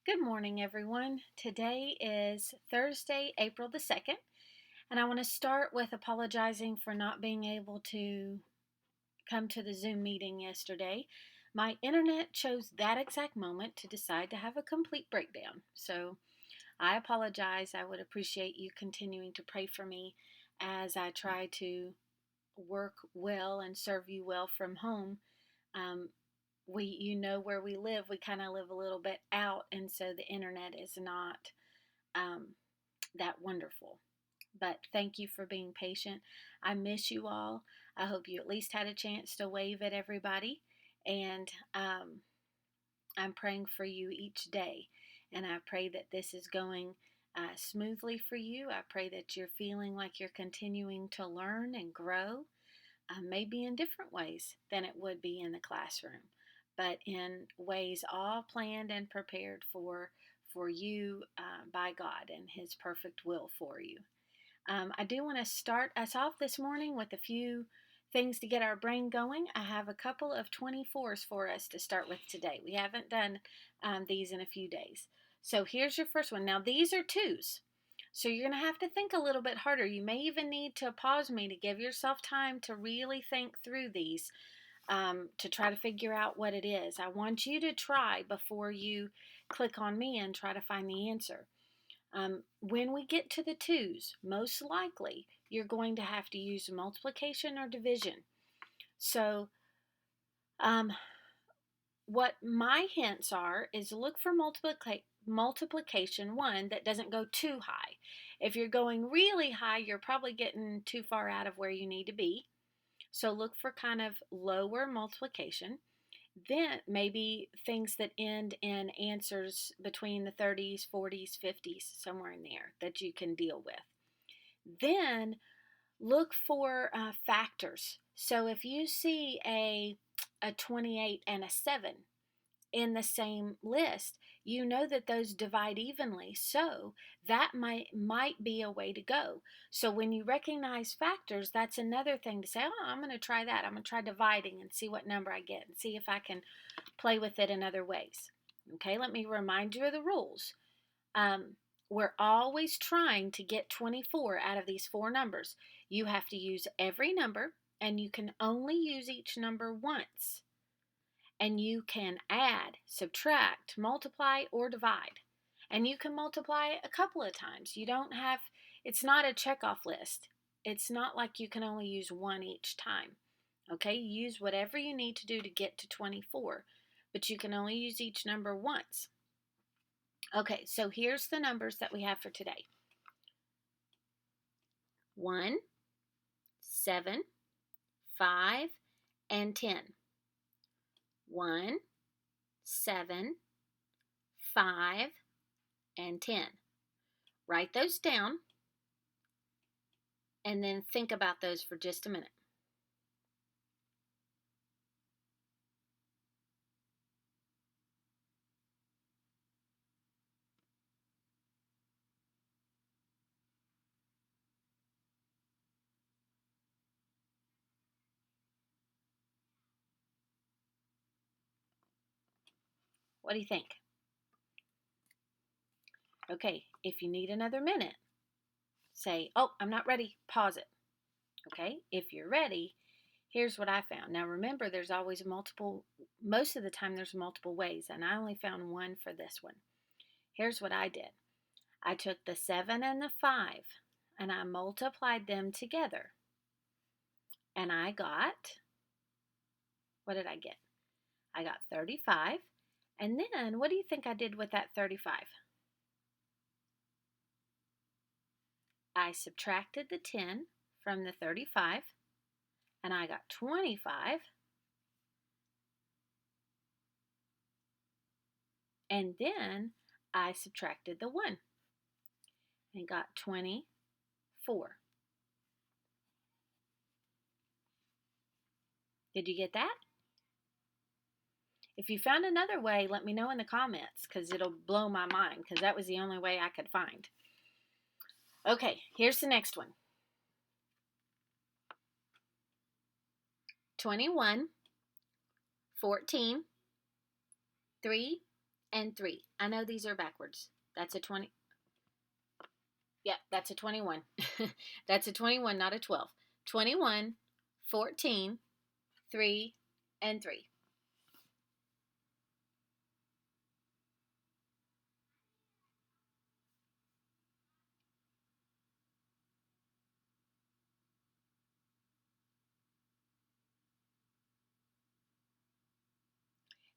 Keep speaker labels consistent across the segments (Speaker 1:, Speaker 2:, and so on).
Speaker 1: Good morning, everyone. Today is Thursday, April the 2nd, and I want to start with apologizing for not being able to come to the Zoom meeting yesterday. My internet chose that exact moment to decide to have a complete breakdown. So I apologize. I would appreciate you continuing to pray for me as I try to work well and serve you well from home. Um, where we live, we kind of live a little bit out, and so the internet is not um, that wonderful. But thank you for being patient. I miss you all. I hope you at least had a chance to wave at everybody, and I'm praying for you each day, and I pray that this is going smoothly for you. I pray that you're feeling like you're continuing to learn and grow, maybe in different ways than it would be in the classroom, but in ways all planned and prepared for you by God and His perfect will for you. I do want to start us off this morning with a few things to get our brain going. I have a couple of 24s for us to start with today. We haven't done these in a few days. So here's your first one. Now, these are twos. So you're going to have to think a little bit harder. You may even need to pause me to give yourself time to really think through these to try to figure out what it is. I want you to try before you click on me and try to find the answer. When we get to the twos, most likely you're going to have to use multiplication or division. So, um, what my hints are is look for multiplication one that doesn't go too high. If you're going really high, you're probably getting too far out of where you need to be. So look for kind of lower multiplication. Then maybe things that end in answers between the 30s, 40s, 50s, somewhere in there that you can deal with. Then look for factors. So if you see a 28 and a 7 in the same list, you know that those divide evenly. So that might be a way to go. So when you recognize factors, that's another thing to say, oh, I'm going to try that. I'm going to try dividing and see what number I get and see if I can play with it in other ways. Okay, let me remind you of the rules. We're always trying to get 24 out of these four numbers. You have to use every number, and you can only use each number once. And you can add, subtract, multiply, or divide. And you can multiply a couple of times. It's not a checkoff list. It's not like you can only use one each time. Okay, use whatever you need to do to get to 24, but you can only use each number once. Okay, so here's the numbers that we have for today: 1, 7, 5, and 10. 1, 7, 5, and 10. Write those down and then think about those for just a minute. What do you think? Okay, if you need another minute, say, oh, I'm not ready, pause it. Okay, if you're ready, here's what I found. Now remember, there's always most of the time there's multiple ways, and I only found one for this one. Here's what I did. I took the 7 and the 5 and I multiplied them together. And I got, what did I get? I got 35. And then what do you think I did with that 35? I subtracted the 10 from the 35 and I got 25. And then I subtracted the 1 and got 24. Did you get that? If you found another way, let me know in the comments because it'll blow my mind because that was the only way I could find. Okay, here's the next one. 21, 14, 3, and 3. I know these are backwards. That's a 20. Yep, that's a 21. That's a 21, not a 12. 21, 14, 3, and 3.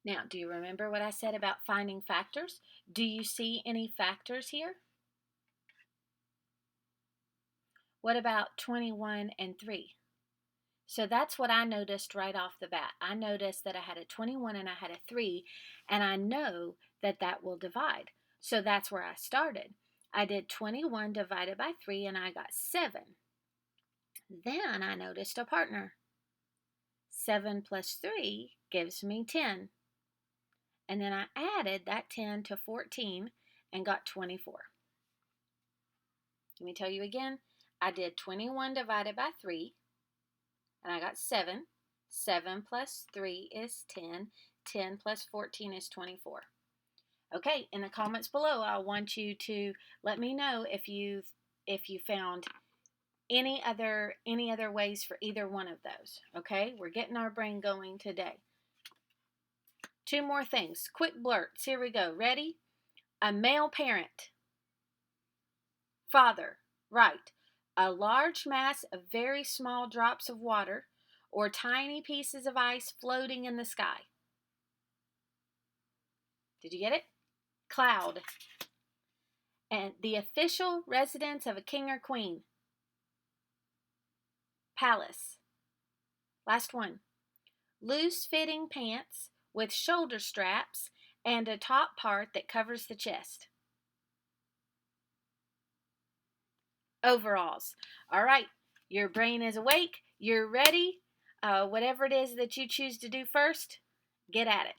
Speaker 1: Now, do you remember what I said about finding factors? Do you see any factors here? What about 21 and 3? So that's what I noticed right off the bat. I noticed that I had a 21 and I had a 3, and I know that that will divide. So that's where I started. I did 21 divided by 3 and I got 7. Then I noticed a partner. 7 plus 3 gives me 10. And then I added that 10 to 14 and got 24. Let me tell you again. I did 21 divided by 3 and I got 7. 7 plus 3 is 10. 10 plus 14 is 24. Okay, in the comments below, I want you to let me know if you found any other ways for either one of those. Okay, we're getting our brain going today. 2 more things. Quick blurts. Here we go. Ready? A male parent. Father. Right. A large mass of very small drops of water or tiny pieces of ice floating in the sky. Did you get it? Cloud. And the official residence of a king or queen. Palace. Last one. Loose-fitting pants with shoulder straps and a top part that covers the chest. Overalls. All right, your brain is awake. You're ready. Whatever it is that you choose to do first, get at it.